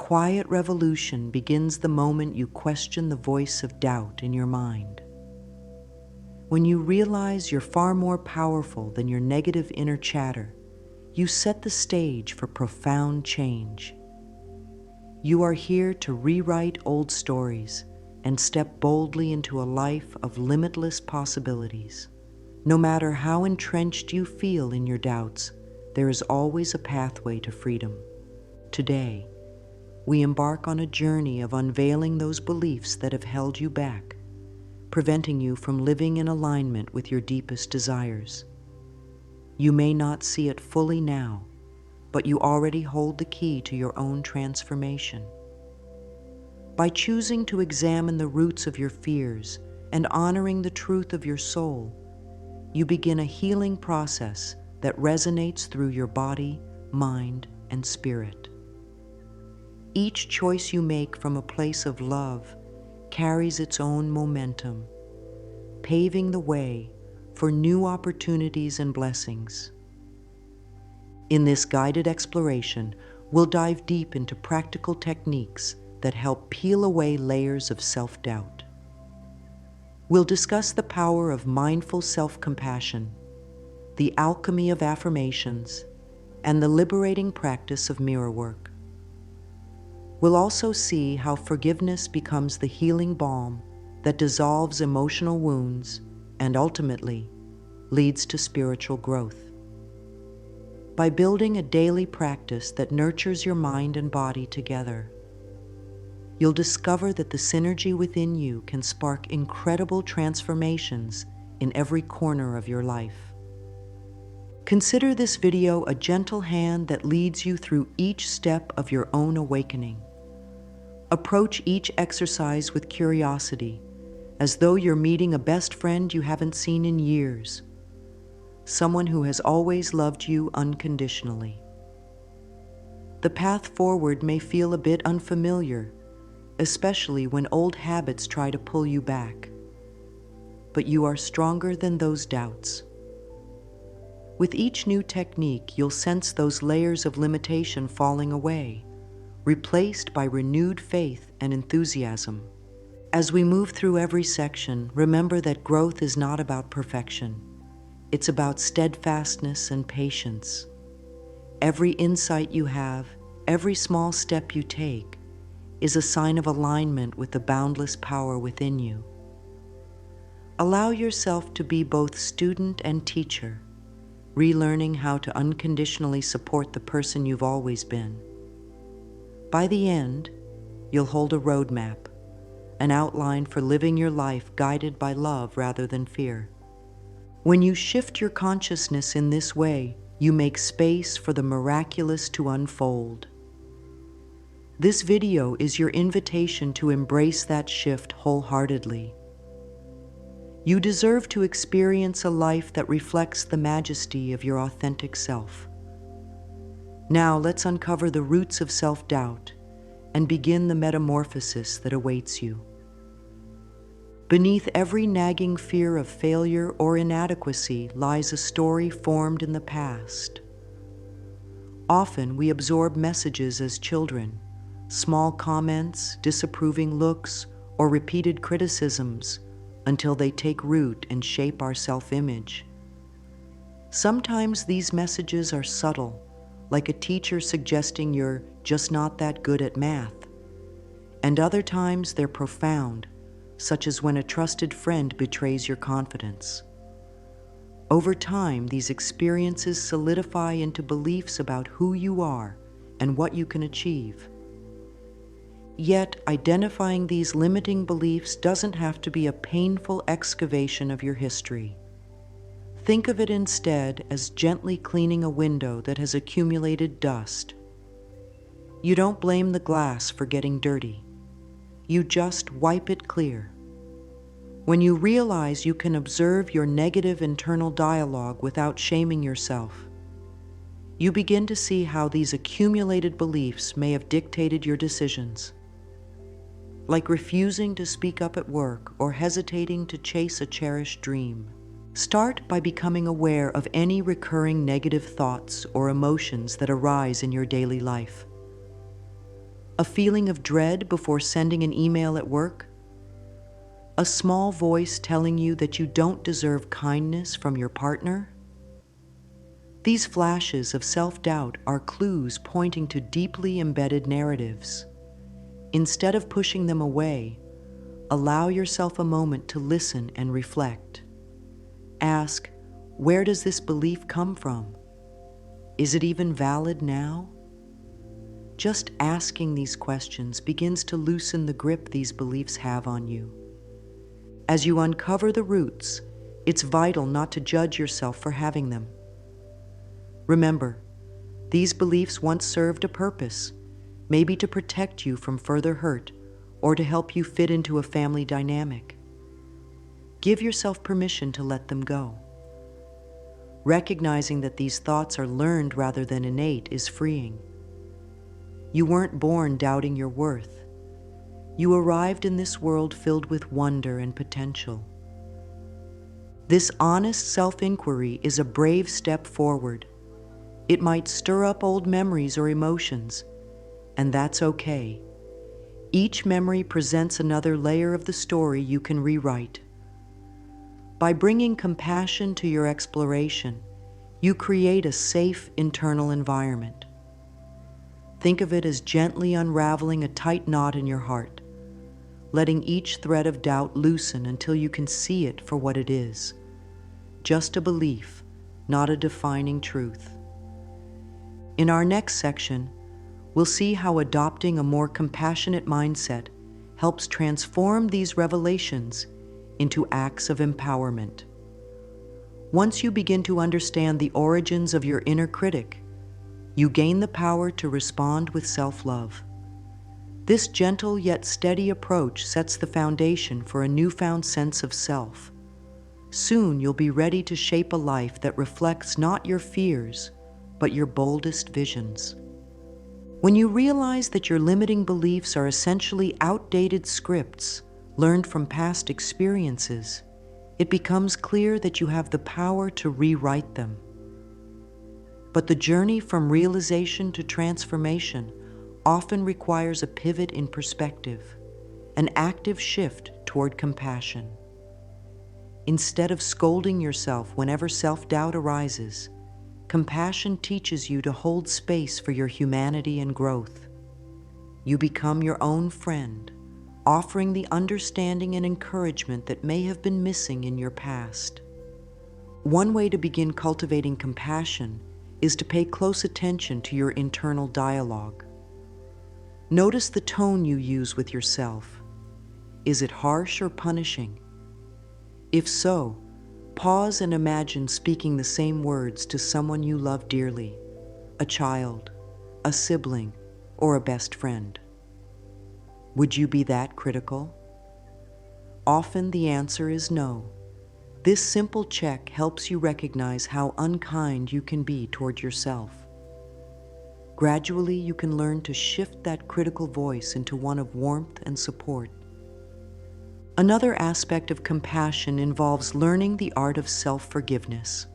quiet revolution begins the moment you question the voice of doubt in your mind. When you realize you're far more powerful than your negative inner chatter, you set the stage for profound change. You are here to rewrite old stories and step boldly into a life of limitless possibilities. No matter how entrenched you feel in your doubts, there is always a pathway to freedom. Today, we embark on a journey of unveiling those beliefs that have held you back, preventing you from living in alignment with your deepest desires. You may not see it fully now, but you already hold the key to your own transformation. By choosing to examine the roots of your fears and honoring the truth of your soul, you begin a healing process that resonates through your body, mind, and spirit. Each choice you make from a place of love carries its own momentum, paving the way for new opportunities and blessings. In this guided exploration, we'll dive deep into practical techniques that help peel away layers of self-doubt. We'll discuss the power of mindful self-compassion, the alchemy of affirmations, and the liberating practice of mirror work. We'll also see how forgiveness becomes the healing balm that dissolves emotional wounds and ultimately leads to spiritual growth. By building a daily practice that nurtures your mind and body together, you'll discover that the synergy within you can spark incredible transformations in every corner of your life. Consider this video a gentle hand that leads you through each step of your own awakening. Approach each exercise with curiosity, as though you're meeting a best friend you haven't seen in years, someone who has always loved you unconditionally. The path forward may feel a bit unfamiliar, especially when old habits try to pull you back. But you are stronger than those doubts. With each new technique, you'll sense those layers of limitation falling away, replaced by renewed faith and enthusiasm. As we move through every section, remember that growth is not about perfection. It's about steadfastness and patience. Every insight you have, every small step you take, is a sign of alignment with the boundless power within you. Allow yourself to be both student and teacher, relearning how to unconditionally support the person you've always been. By the end, you'll hold a roadmap, an outline for living your life guided by love rather than fear. When you shift your consciousness in this way, you make space for the miraculous to unfold. This video is your invitation to embrace that shift wholeheartedly. You deserve to experience a life that reflects the majesty of your authentic self. Now let's uncover the roots of self-doubt and begin the metamorphosis that awaits you. Beneath every nagging fear of failure or inadequacy lies a story formed in the past. Often we absorb messages as children, small comments, disapproving looks, or repeated criticisms until they take root and shape our self-image. Sometimes these messages are subtle, like a teacher suggesting you're just not that good at math. And other times they're profound, such as when a trusted friend betrays your confidence. Over time, these experiences solidify into beliefs about who you are and what you can achieve. Yet, identifying these limiting beliefs doesn't have to be a painful excavation of your history. Think of it instead as gently cleaning a window that has accumulated dust. You don't blame the glass for getting dirty. You just wipe it clear. When you realize you can observe your negative internal dialogue without shaming yourself, you begin to see how these accumulated beliefs may have dictated your decisions. Like refusing to speak up at work or hesitating to chase a cherished dream. Start by becoming aware of any recurring negative thoughts or emotions that arise in your daily life. A feeling of dread before sending an email at work? A small voice telling you that you don't deserve kindness from your partner? These flashes of self-doubt are clues pointing to deeply embedded narratives. Instead of pushing them away, allow yourself a moment to listen and reflect. Ask, where does this belief come from? Is it even valid now? Just asking these questions begins to loosen the grip these beliefs have on you. As you uncover the roots, it's vital not to judge yourself for having them. Remember, these beliefs once served a purpose, maybe to protect you from further hurt or to help you fit into a family dynamic. Give yourself permission to let them go. Recognizing that these thoughts are learned rather than innate is freeing. You weren't born doubting your worth. You arrived in this world filled with wonder and potential. This honest self-inquiry is a brave step forward. It might stir up old memories or emotions, and that's okay. Each memory presents another layer of the story you can rewrite. By bringing compassion to your exploration, you create a safe internal environment. Think of it as gently unraveling a tight knot in your heart, letting each thread of doubt loosen until you can see it for what it is. Just a belief, not a defining truth. In our next section, we'll see how adopting a more compassionate mindset helps transform these revelations into acts of empowerment. Once you begin to understand the origins of your inner critic, you gain the power to respond with self-love. This gentle yet steady approach sets the foundation for a newfound sense of self. Soon you'll be ready to shape a life that reflects not your fears, but your boldest visions. When you realize that your limiting beliefs are essentially outdated scripts learned from past experiences, it becomes clear that you have the power to rewrite them. But the journey from realization to transformation often requires a pivot in perspective, an active shift toward compassion. Instead of scolding yourself whenever self-doubt arises, compassion teaches you to hold space for your humanity and growth. You become your own friend, offering the understanding and encouragement that may have been missing in your past. One way to begin cultivating compassion is to pay close attention to your internal dialogue. Notice the tone you use with yourself. Is it harsh or punishing? If so, pause and imagine speaking the same words to someone you love dearly, a child, a sibling, or a best friend. Would you be that critical? Often the answer is no. This simple check helps you recognize how unkind you can be toward yourself. Gradually, you can learn to shift that critical voice into one of warmth and support. Another aspect of compassion involves learning the art of self-forgiveness.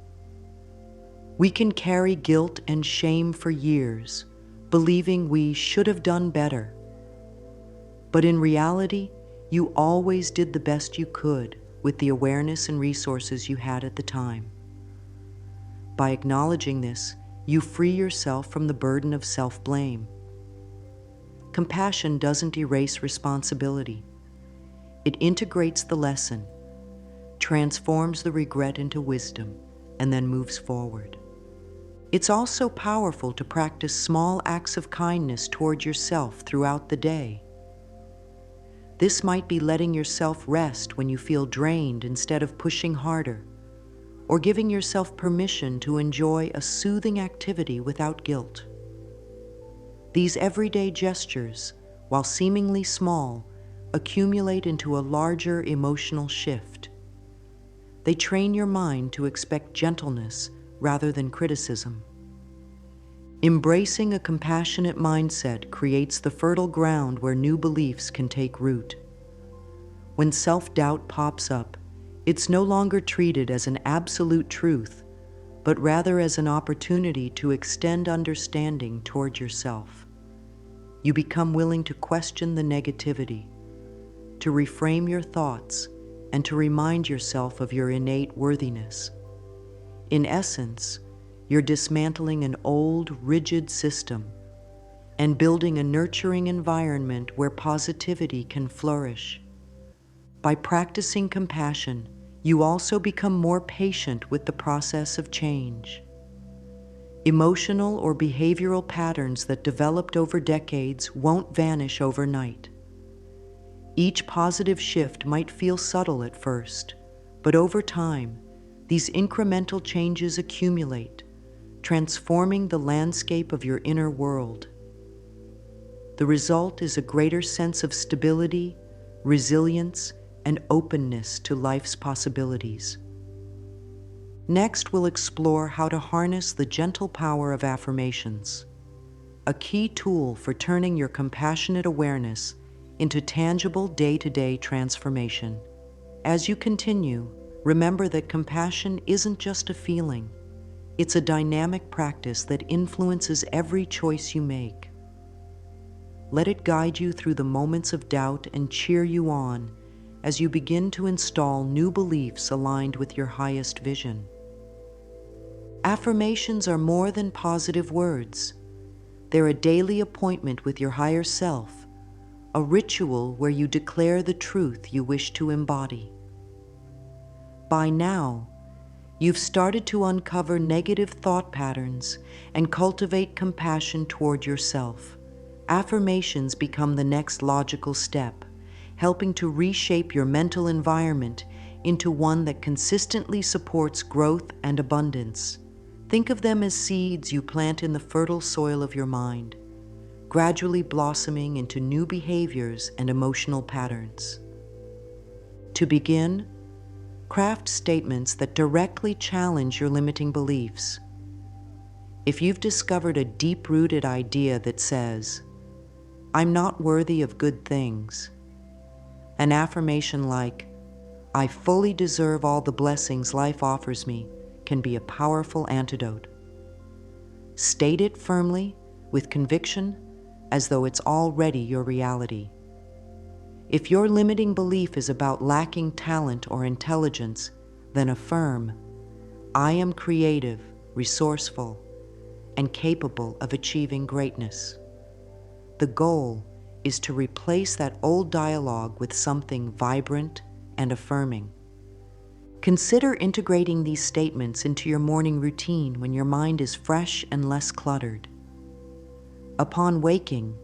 We can carry guilt and shame for years, believing we should have done better. But in reality, you always did the best you could with the awareness and resources you had at the time. By acknowledging this, you free yourself from the burden of self-blame. Compassion doesn't erase responsibility. It integrates the lesson, transforms the regret into wisdom, and then moves forward. It's also powerful to practice small acts of kindness toward yourself throughout the day. This might be letting yourself rest when you feel drained instead of pushing harder, or giving yourself permission to enjoy a soothing activity without guilt. These everyday gestures, while seemingly small, accumulate into a larger emotional shift. They train your mind to expect gentleness rather than criticism. Embracing a compassionate mindset creates the fertile ground where new beliefs can take root. When self-doubt pops up, it's no longer treated as an absolute truth, but rather as an opportunity to extend understanding toward yourself. you become willing to question the negativity, to reframe your thoughts, and to remind yourself of your innate worthiness. In essence, you're dismantling an old, rigid system and building a nurturing environment where positivity can flourish. By practicing compassion, you also become more patient with the process of change. Emotional or behavioral patterns that developed over decades won't vanish overnight. Each positive shift might feel subtle at first, but over time, these incremental changes accumulate, transforming the landscape of your inner world. The result is a greater sense of stability, resilience, and openness to life's possibilities. Next, we'll explore how to harness the gentle power of affirmations, a key tool for turning your compassionate awareness into tangible day-to-day transformation. As you continue, remember that compassion isn't just a feeling. It's a dynamic practice that influences every choice you make. Let it guide you through the moments of doubt and cheer you on as you begin to install new beliefs aligned with your highest vision. Affirmations are more than positive words. They're a daily appointment with your higher self, a ritual where you declare the truth you wish to embody. By now, you've started to uncover negative thought patterns and cultivate compassion toward yourself. Affirmations become the next logical step, helping to reshape your mental environment into one that consistently supports growth and abundance. Think of them as seeds you plant in the fertile soil of your mind, gradually blossoming into new behaviors and emotional patterns. To begin, craft statements that directly challenge your limiting beliefs. If you've discovered a deep-rooted idea that says, "I'm not worthy of good things," an affirmation like, "I fully deserve all the blessings life offers me," can be a powerful antidote. State it firmly, with conviction, as though it's already your reality. If your limiting belief is about lacking talent or intelligence, then affirm, "I am creative, resourceful, and capable of achieving greatness." The goal is to replace that old dialogue with something vibrant and affirming. Consider integrating these statements into your morning routine when your mind is fresh and less cluttered. Upon waking,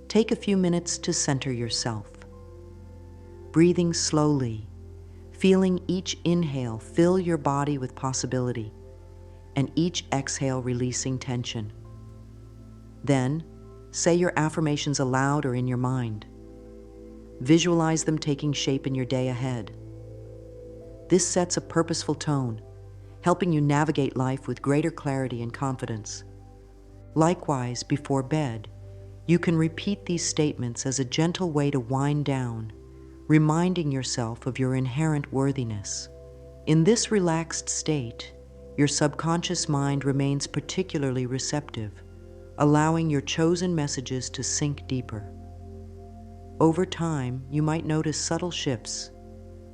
take a few minutes to center yourself. Breathing slowly, feeling each inhale fill your body with possibility, and each exhale releasing tension. Then, say your affirmations aloud or in your mind. Visualize them taking shape in your day ahead. This sets a purposeful tone, helping you navigate life with greater clarity and confidence. Likewise, before bed, you can repeat these statements as a gentle way to wind down, reminding yourself of your inherent worthiness. In this relaxed state, your subconscious mind remains particularly receptive, allowing your chosen messages to sink deeper. Over time, you might notice subtle shifts.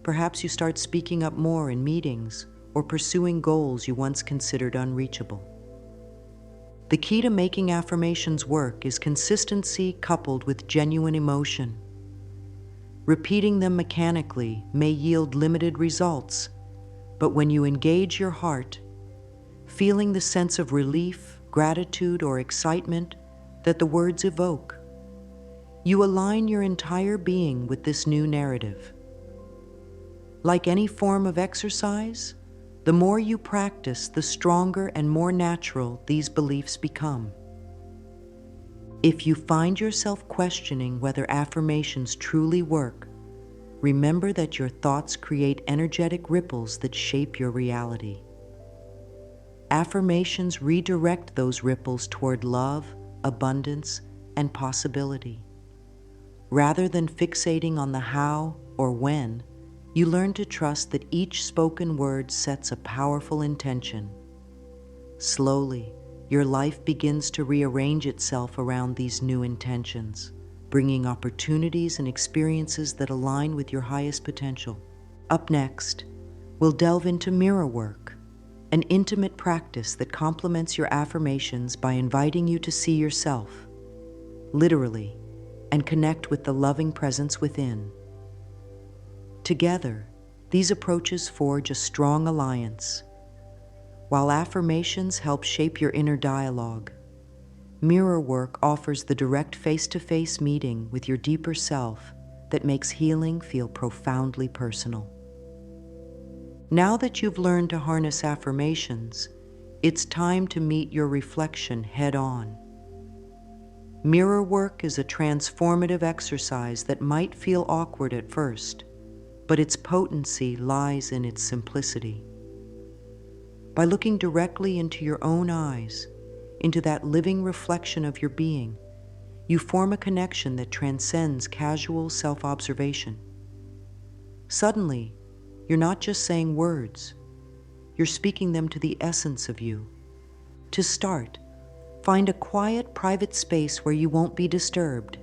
Perhaps you start speaking up more in meetings or pursuing goals you once considered unreachable. The key to making affirmations work is consistency coupled with genuine emotion. Repeating them mechanically may yield limited results, but when you engage your heart, feeling the sense of relief, gratitude, or excitement that the words evoke, you align your entire being with this new narrative. Like any form of exercise, the more you practice, the stronger and more natural these beliefs become. If you find yourself questioning whether affirmations truly work, remember that your thoughts create energetic ripples that shape your reality. Affirmations redirect those ripples toward love, abundance, and possibility. Rather than fixating on the how or when, you learn to trust that each spoken word sets a powerful intention. Slowly, your life begins to rearrange itself around these new intentions, bringing opportunities and experiences that align with your highest potential. Up next, we'll delve into mirror work, an intimate practice that complements your affirmations by inviting you to see yourself, literally, and connect with the loving presence within. Together, these approaches forge a strong alliance. While affirmations help shape your inner dialogue, mirror work offers the direct face-to-face meeting with your deeper self that makes healing feel profoundly personal. Now that you've learned to harness affirmations, it's time to meet your reflection head-on. Mirror work is a transformative exercise that might feel awkward at first, but its potency lies in its simplicity. By looking directly into your own eyes, into that living reflection of your being, you form a connection that transcends casual self-observation. Suddenly, you're not just saying words, you're speaking them to the essence of you. To start, find a quiet, private space where you won't be disturbed.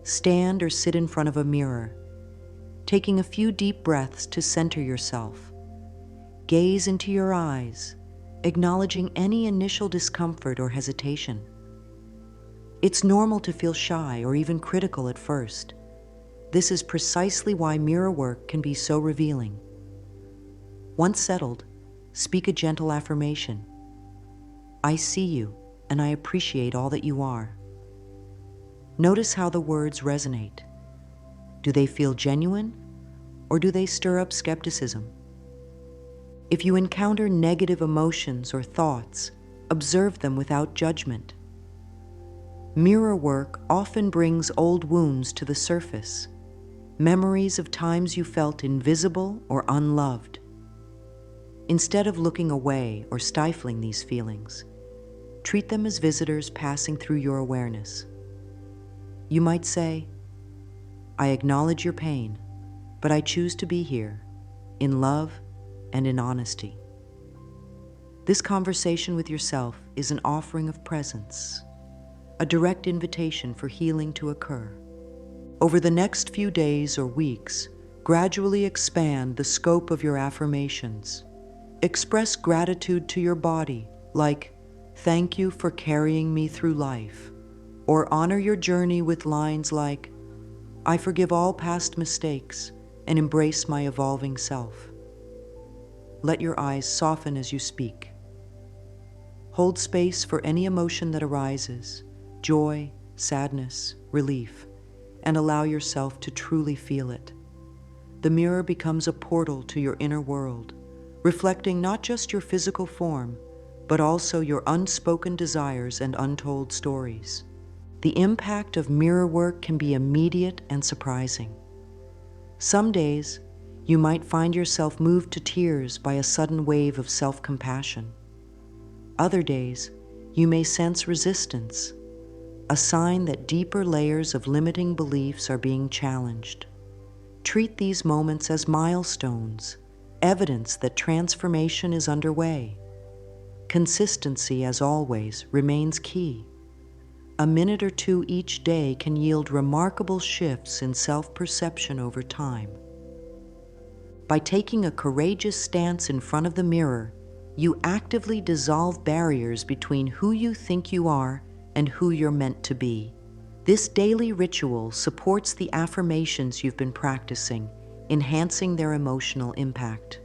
Stand or sit in front of a mirror, taking a few deep breaths to center yourself. Gaze into your eyes, acknowledging any initial discomfort or hesitation. It's normal to feel shy or even critical at first. This is precisely why mirror work can be so revealing. Once settled, speak a gentle affirmation. I see you, and I appreciate all that you are. Notice how the words resonate. Do they feel genuine, or do they stir up skepticism? If you encounter negative emotions or thoughts, observe them without judgment. Mirror work often brings old wounds to the surface, memories of times you felt invisible or unloved. Instead of looking away or stifling these feelings, treat them as visitors passing through your awareness. You might say, I acknowledge your pain, but I choose to be here, in love and in honesty. This conversation with yourself is an offering of presence, a direct invitation for healing to occur. Over the next few days or weeks, gradually expand the scope of your affirmations. Express gratitude to your body, like, thank you for carrying me through life, or honor your journey with lines like, I forgive all past mistakes and embrace my evolving self. Let your eyes soften as you speak. Hold space for any emotion that arises, joy, sadness, relief, and allow yourself to truly feel it. The mirror becomes a portal to your inner world, reflecting not just your physical form, but also your unspoken desires and untold stories. The impact of mirror work can be immediate and surprising. Some days, you might find yourself moved to tears by a sudden wave of self-compassion. Other days, you may sense resistance, a sign that deeper layers of limiting beliefs are being challenged. Treat these moments as milestones, evidence that transformation is underway. Consistency, as always, remains key. A minute or two each day can yield remarkable shifts in self-perception over time. By taking a courageous stance in front of the mirror, you actively dissolve barriers between who you think you are and who you're meant to be. This daily ritual supports the affirmations you've been practicing, enhancing their emotional impact.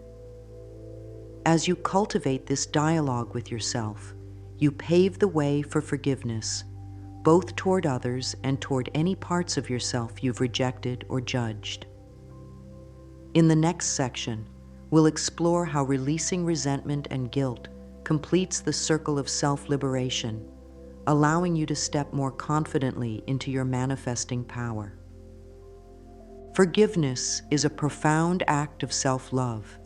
As you cultivate this dialogue with yourself, you pave the way for forgiveness, both toward others and toward any parts of yourself you've rejected or judged. In the next section, we'll explore how releasing resentment and guilt completes the circle of self-liberation, allowing you to step more confidently into your manifesting power. Forgiveness is a profound act of self-love,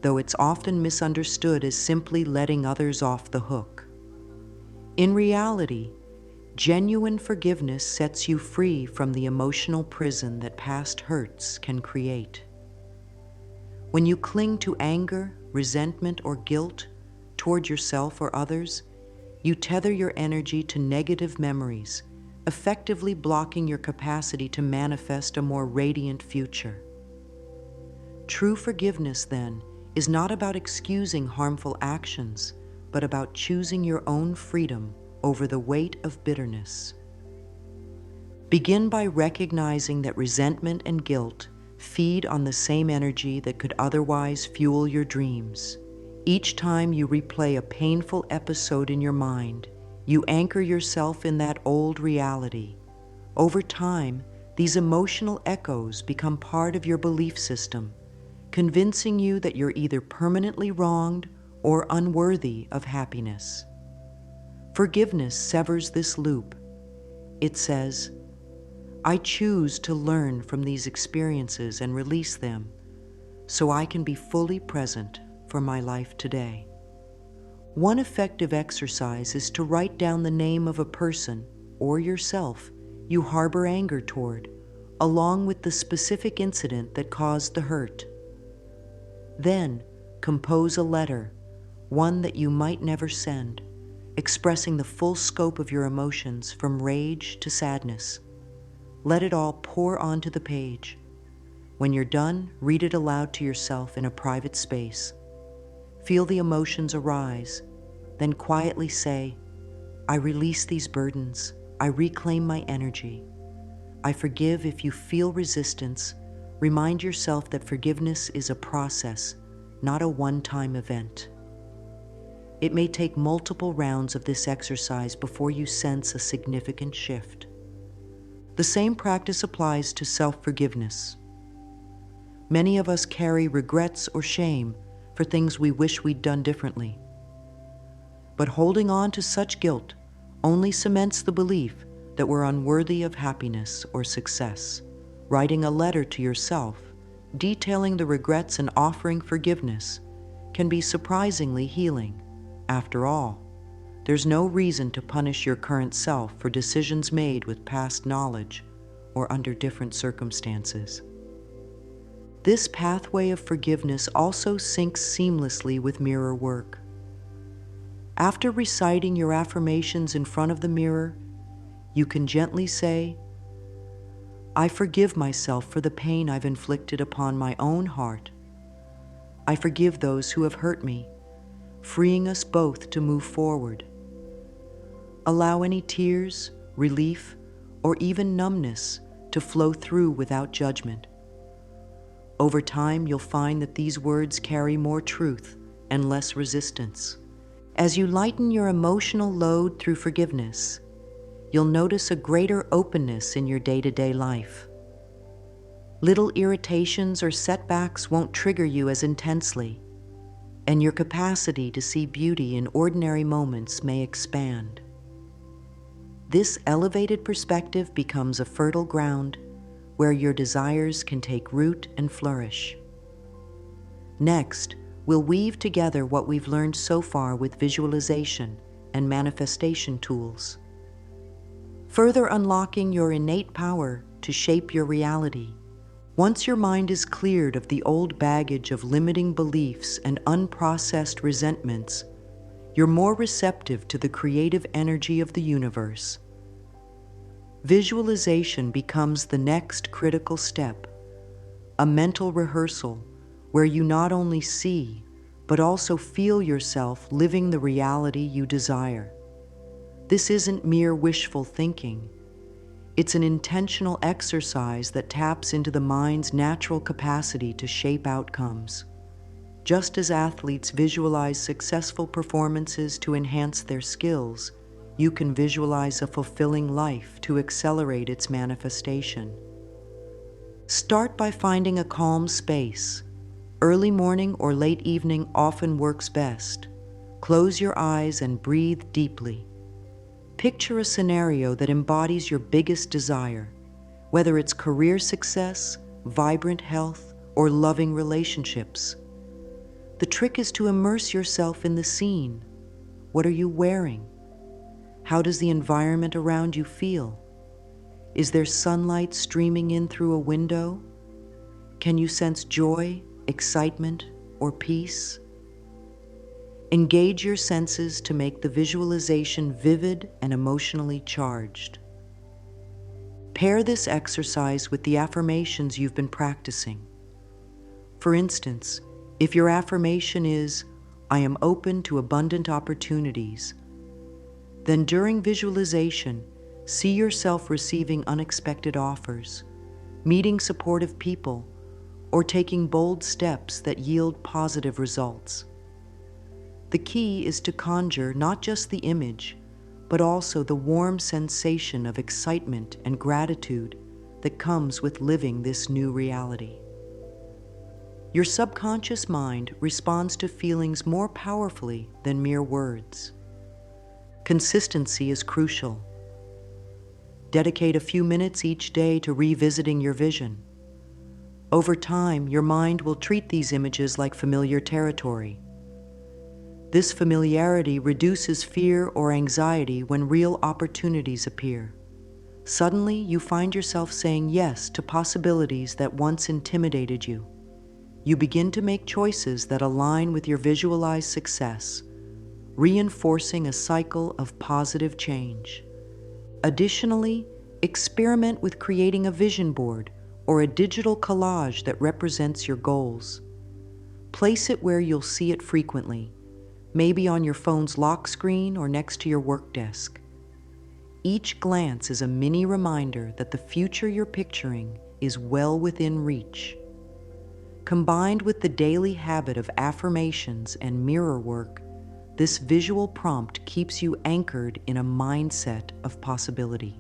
though it's often misunderstood as simply letting others off the hook. In reality, genuine forgiveness sets you free from the emotional prison that past hurts can create. When you cling to anger, resentment, or guilt, toward yourself or others, you tether your energy to negative memories, effectively blocking your capacity to manifest a more radiant future. True forgiveness, then, is not about excusing harmful actions, but about choosing your own freedom over the weight of bitterness. Begin by recognizing that resentment and guilt feed on the same energy that could otherwise fuel your dreams. Each time you replay a painful episode in your mind, you anchor yourself in that old reality. Over time, these emotional echoes become part of your belief system, convincing you that you're either permanently wronged or unworthy of happiness. Forgiveness severs this loop. It says, I choose to learn from these experiences and release them so I can be fully present for my life today. One effective exercise is to write down the name of a person or yourself you harbor anger toward, along with the specific incident that caused the hurt. Then, compose a letter, one that you might never send, expressing the full scope of your emotions from rage to sadness. Let it all pour onto the page. When you're done, read it aloud to yourself in a private space. Feel the emotions arise, then quietly say, I release these burdens. I reclaim my energy. I forgive. If you feel resistance, remind yourself that forgiveness is a process, not a one-time event. It may take multiple rounds of this exercise before you sense a significant shift. The same practice applies to self-forgiveness. Many of us carry regrets or shame for things we wish we'd done differently. But holding on to such guilt only cements the belief that we're unworthy of happiness or success. Writing a letter to yourself, detailing the regrets and offering forgiveness, can be surprisingly healing. After all, there's no reason to punish your current self for decisions made with past knowledge or under different circumstances. This pathway of forgiveness also syncs seamlessly with mirror work. After reciting your affirmations in front of the mirror, you can gently say, I forgive myself for the pain I've inflicted upon my own heart. I forgive those who have hurt me, freeing us both to move forward. Allow any tears, relief, or even numbness to flow through without judgment. Over time, you'll find that these words carry more truth and less resistance. As you lighten your emotional load through forgiveness, you'll notice a greater openness in your day-to-day life. Little irritations or setbacks won't trigger you as intensely, and your capacity to see beauty in ordinary moments may expand. This elevated perspective becomes a fertile ground where your desires can take root and flourish. Next, we'll weave together what we've learned so far with visualization and manifestation tools, further unlocking your innate power to shape your reality. Once your mind is cleared of the old baggage of limiting beliefs and unprocessed resentments, you're more receptive to the creative energy of the universe. Visualization becomes the next critical step, a mental rehearsal where you not only see, but also feel yourself living the reality you desire. This isn't mere wishful thinking. It's an intentional exercise that taps into the mind's natural capacity to shape outcomes. Just as athletes visualize successful performances to enhance their skills, you can visualize a fulfilling life to accelerate its manifestation. Start by finding a calm space. Early morning or late evening often works best. Close your eyes and breathe deeply. Picture a scenario that embodies your biggest desire, whether it's career success, vibrant health, or loving relationships. The trick is to immerse yourself in the scene. What are you wearing? How does the environment around you feel? Is there sunlight streaming in through a window? Can you sense joy, excitement, or peace? Engage your senses to make the visualization vivid and emotionally charged. Pair this exercise with the affirmations you've been practicing. For instance, if your affirmation is, "I am open to abundant opportunities," then during visualization, see yourself receiving unexpected offers, meeting supportive people, or taking bold steps that yield positive results. The key is to conjure not just the image, but also the warm sensation of excitement and gratitude that comes with living this new reality. Your subconscious mind responds to feelings more powerfully than mere words. Consistency is crucial. Dedicate a few minutes each day to revisiting your vision. Over time, your mind will treat these images like familiar territory. This familiarity reduces fear or anxiety when real opportunities appear. Suddenly, you find yourself saying yes to possibilities that once intimidated you. You begin to make choices that align with your visualized success, reinforcing a cycle of positive change. Additionally, experiment with creating a vision board or a digital collage that represents your goals. Place it where you'll see it frequently, maybe on your phone's lock screen or next to your work desk. Each glance is a mini reminder that the future you're picturing is well within reach. Combined with the daily habit of affirmations and mirror work, this visual prompt keeps you anchored in a mindset of possibility.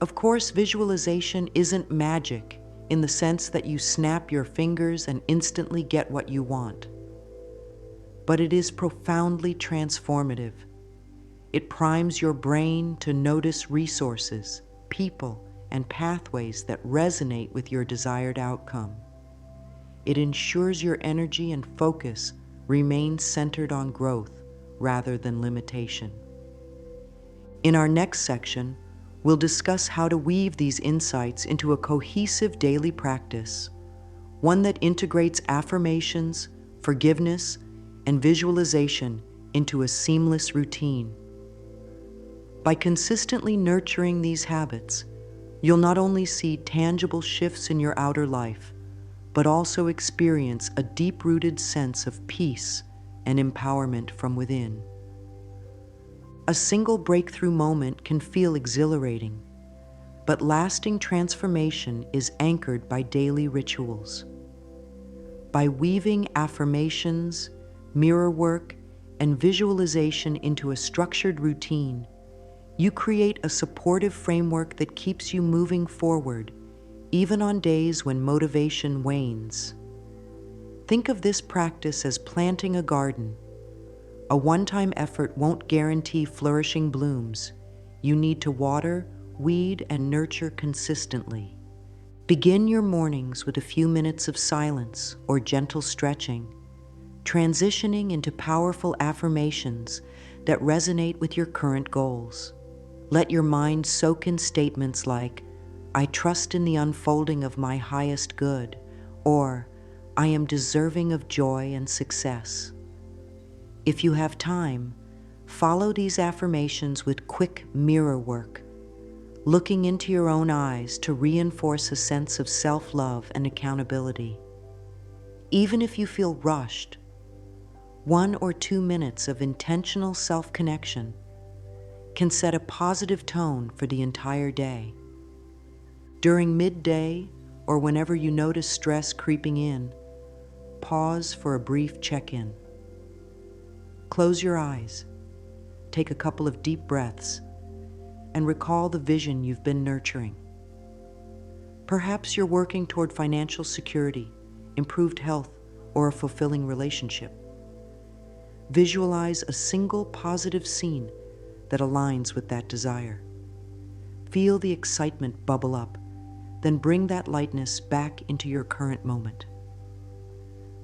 Of course, visualization isn't magic in the sense that you snap your fingers and instantly get what you want. But it is profoundly transformative. It primes your brain to notice resources, people, and pathways that resonate with your desired outcome. It ensures your energy and focus remain centered on growth rather than limitation. In our next section, we'll discuss how to weave these insights into a cohesive daily practice, one that integrates affirmations, forgiveness, and visualization into a seamless routine. By consistently nurturing these habits, you'll not only see tangible shifts in your outer life, but also experience a deep-rooted sense of peace and empowerment from within. A single breakthrough moment can feel exhilarating, but lasting transformation is anchored by daily rituals. By weaving affirmations, mirror work, and visualization into a structured routine, you create a supportive framework that keeps you moving forward, even on days when motivation wanes. Think of this practice as planting a garden. A one-time effort won't guarantee flourishing blooms. You need to water, weed, and nurture consistently. Begin your mornings with a few minutes of silence or gentle stretching, transitioning into powerful affirmations that resonate with your current goals. Let your mind soak in statements like, "I trust in the unfolding of my highest good," or "I am deserving of joy and success." If you have time, follow these affirmations with quick mirror work, looking into your own eyes to reinforce a sense of self-love and accountability. Even if you feel rushed, 1 or 2 minutes of intentional self-connection can set a positive tone for the entire day. During midday, or whenever you notice stress creeping in, pause for a brief check-in. Close your eyes, take a couple of deep breaths, and recall the vision you've been nurturing. Perhaps you're working toward financial security, improved health, or a fulfilling relationship. Visualize a single positive scene that aligns with that desire. Feel the excitement bubble up, then bring that lightness back into your current moment.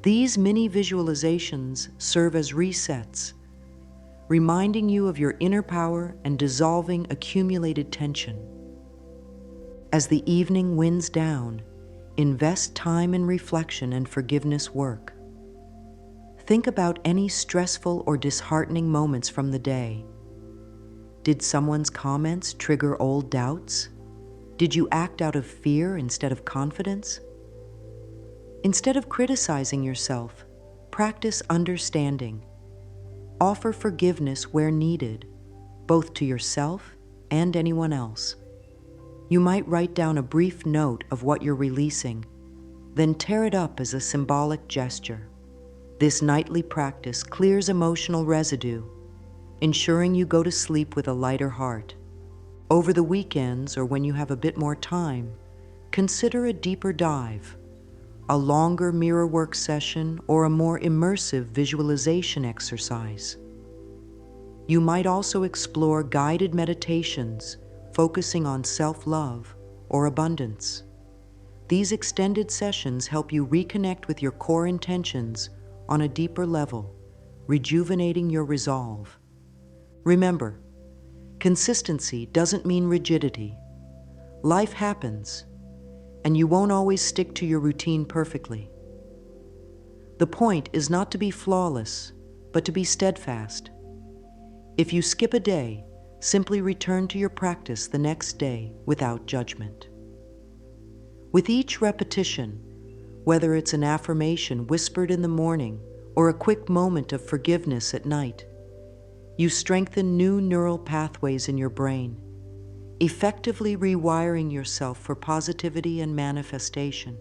These mini visualizations serve as resets, reminding you of your inner power and dissolving accumulated tension. As the evening winds down, invest time in reflection and forgiveness work. Think about any stressful or disheartening moments from the day. Did someone's comments trigger old doubts? Did you act out of fear instead of confidence? Instead of criticizing yourself, practice understanding. Offer forgiveness where needed, both to yourself and anyone else. You might write down a brief note of what you're releasing, then tear it up as a symbolic gesture. This nightly practice clears emotional residue, ensuring you go to sleep with a lighter heart. Over the weekends, or when you have a bit more time, consider a deeper dive, a longer mirror work session, or a more immersive visualization exercise. You might also explore guided meditations focusing on self-love or abundance. These extended sessions help you reconnect with your core intentions on a deeper level, rejuvenating your resolve. Remember, consistency doesn't mean rigidity. Life happens, and you won't always stick to your routine perfectly. The point is not to be flawless, but to be steadfast. If you skip a day, simply return to your practice the next day without judgment. With each repetition, whether it's an affirmation whispered in the morning or a quick moment of forgiveness at night, you strengthen new neural pathways in your brain, effectively rewiring yourself for positivity and manifestation.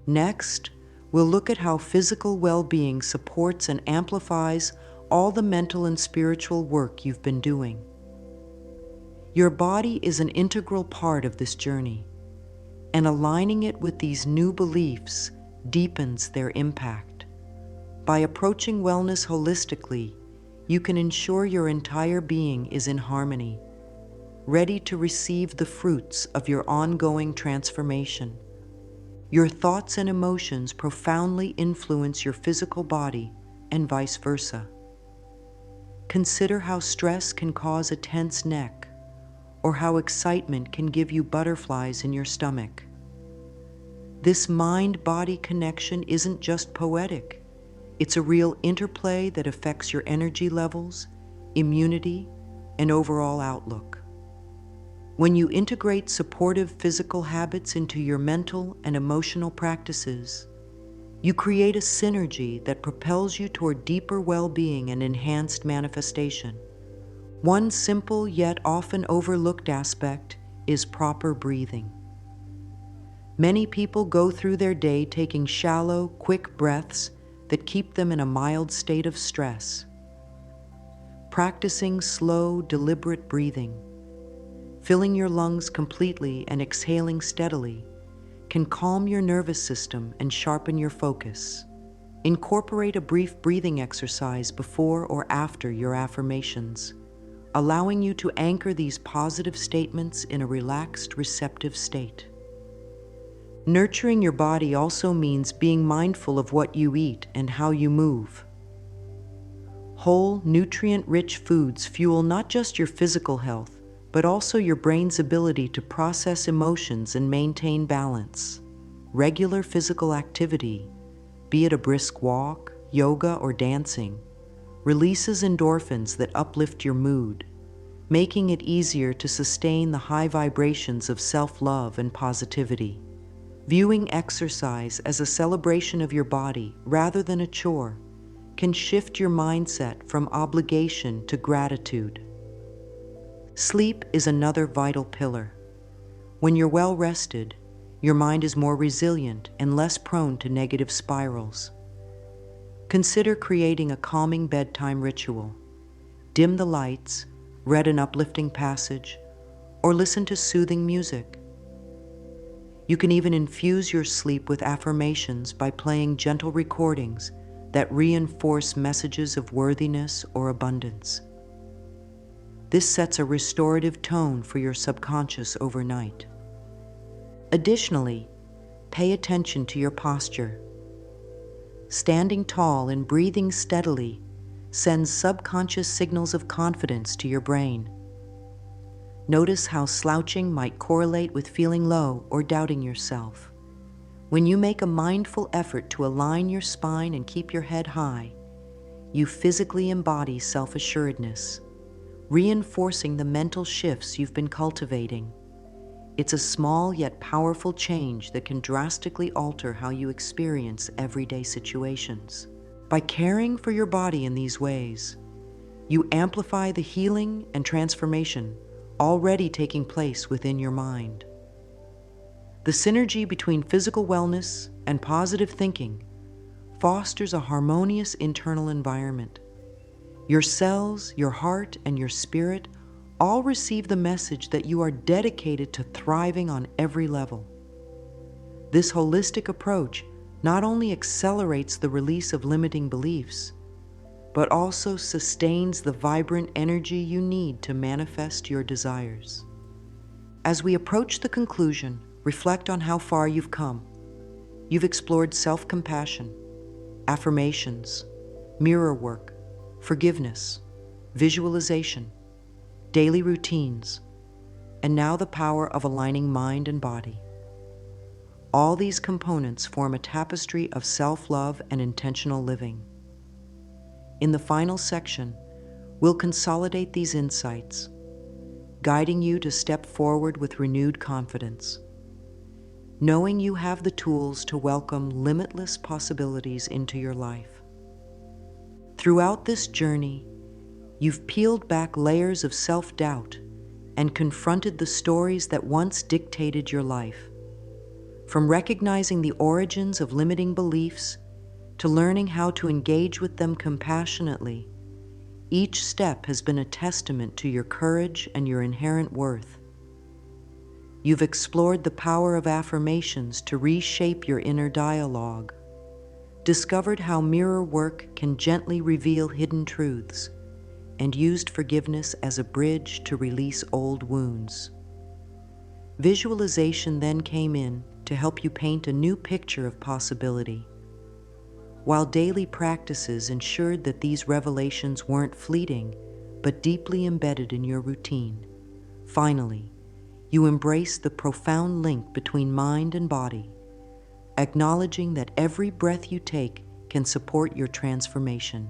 Next, we'll look at how physical well-being supports and amplifies all the mental and spiritual work you've been doing. Your body is an integral part of this journey, and aligning it with these new beliefs deepens their impact. By approaching wellness holistically, you can ensure your entire being is in harmony, ready to receive the fruits of your ongoing transformation. Your thoughts and emotions profoundly influence your physical body and vice versa. Consider how stress can cause a tense neck, or how excitement can give you butterflies in your stomach. This mind-body connection isn't just poetic. It's a real interplay that affects your energy levels, immunity, and overall outlook. When you integrate supportive physical habits into your mental and emotional practices, you create a synergy that propels you toward deeper well-being and enhanced manifestation. One simple yet often overlooked aspect is proper breathing. Many people go through their day taking shallow, quick breaths that keep them in a mild state of stress. Practicing slow, deliberate breathing, filling your lungs completely and exhaling steadily, can calm your nervous system and sharpen your focus. Incorporate a brief breathing exercise before or after your affirmations, allowing you to anchor these positive statements in a relaxed, receptive state. Nurturing your body also means being mindful of what you eat and how you move. Whole, nutrient-rich foods fuel not just your physical health, but also your brain's ability to process emotions and maintain balance. Regular physical activity, be it a brisk walk, yoga, or dancing, releases endorphins that uplift your mood, making it easier to sustain the high vibrations of self-love and positivity. Viewing exercise as a celebration of your body rather than a chore can shift your mindset from obligation to gratitude. Sleep is another vital pillar. When you're well rested, your mind is more resilient and less prone to negative spirals. Consider creating a calming bedtime ritual. Dim the lights, read an uplifting passage, or listen to soothing music. You can even infuse your sleep with affirmations by playing gentle recordings that reinforce messages of worthiness or abundance. This sets a restorative tone for your subconscious overnight. Additionally, pay attention to your posture. Standing tall and breathing steadily sends subconscious signals of confidence to your brain. Notice how slouching might correlate with feeling low or doubting yourself. When you make a mindful effort to align your spine and keep your head high, you physically embody self-assuredness, reinforcing the mental shifts you've been cultivating. It's a small yet powerful change that can drastically alter how you experience everyday situations. By caring for your body in these ways, you amplify the healing and transformation already taking place within your mind. The synergy between physical wellness and positive thinking fosters a harmonious internal environment. Your cells, your heart, and your spirit all receive the message that you are dedicated to thriving on every level. This holistic approach not only accelerates the release of limiting beliefs, but also sustains the vibrant energy you need to manifest your desires. As we approach the conclusion, reflect on how far you've come. You've explored self-compassion, affirmations, mirror work, forgiveness, visualization, daily routines, and now the power of aligning mind and body. All these components form a tapestry of self-love and intentional living. In the final section, we'll consolidate these insights, guiding you to step forward with renewed confidence, knowing you have the tools to welcome limitless possibilities into your life. Throughout this journey, you've peeled back layers of self-doubt and confronted the stories that once dictated your life. From recognizing the origins of limiting beliefs to learning how to engage with them compassionately, each step has been a testament to your courage and your inherent worth. You've explored the power of affirmations to reshape your inner dialogue, discovered how mirror work can gently reveal hidden truths, and used forgiveness as a bridge to release old wounds. Visualization then came in to help you paint a new picture of possibility, while daily practices ensured that these revelations weren't fleeting, but deeply embedded in your routine. Finally, you embrace the profound link between mind and body, acknowledging that every breath you take can support your transformation.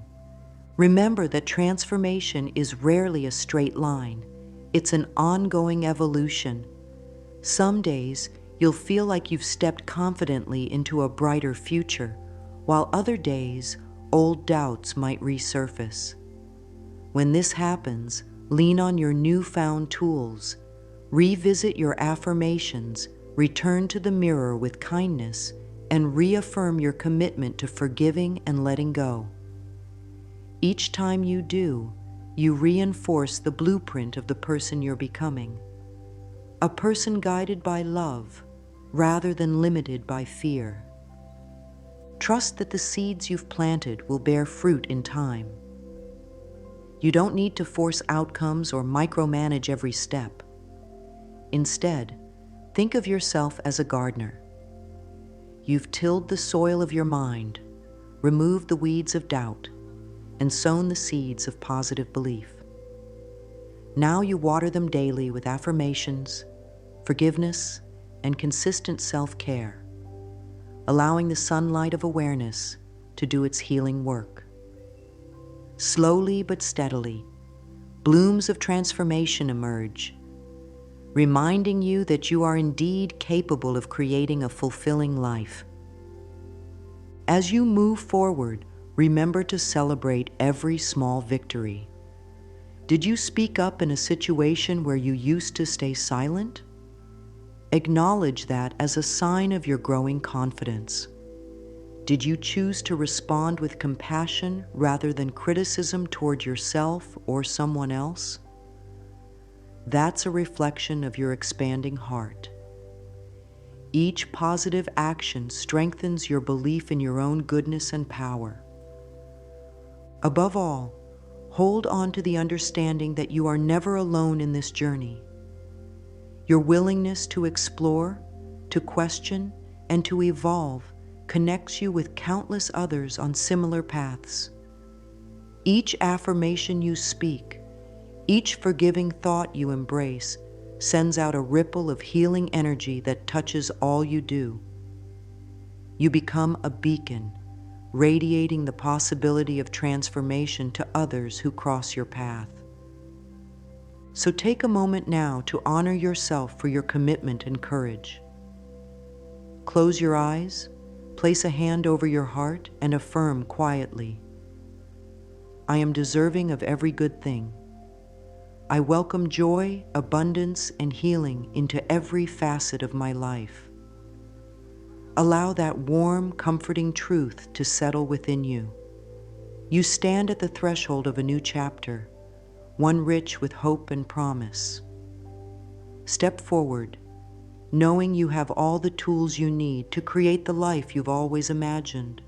Remember that transformation is rarely a straight line. It's an ongoing evolution. Some days, you'll feel like you've stepped confidently into a brighter future, while other days, old doubts might resurface. When this happens, lean on your newfound tools, revisit your affirmations, return to the mirror with kindness, and reaffirm your commitment to forgiving and letting go. Each time you do, you reinforce the blueprint of the person you're becoming, a person guided by love rather than limited by fear. Trust that the seeds you've planted will bear fruit in time. You don't need to force outcomes or micromanage every step. Instead, think of yourself as a gardener. You've tilled the soil of your mind, removed the weeds of doubt, and sown the seeds of positive belief. Now you water them daily with affirmations, forgiveness, and consistent self-care, allowing the sunlight of awareness to do its healing work. Slowly but steadily, blooms of transformation emerge, reminding you that you are indeed capable of creating a fulfilling life. As you move forward, remember to celebrate every small victory. Did you speak up in a situation where you used to stay silent? Acknowledge that as a sign of your growing confidence. Did you choose to respond with compassion rather than criticism toward yourself or someone else? That's a reflection of your expanding heart. Each positive action strengthens your belief in your own goodness and power. Above all, hold on to the understanding that you are never alone in this journey. Your willingness to explore, to question, and to evolve connects you with countless others on similar paths. Each affirmation you speak, each forgiving thought you embrace, sends out a ripple of healing energy that touches all you do. You become a beacon, radiating the possibility of transformation to others who cross your path. So take a moment now to honor yourself for your commitment and courage. Close your eyes, place a hand over your heart, and affirm quietly, I am deserving of every good thing. I welcome joy, abundance, and healing into every facet of my life. Allow that warm, comforting truth to settle within you. You stand at the threshold of a new chapter, one rich with hope and promise. Step forward, knowing you have all the tools you need to create the life you've always imagined.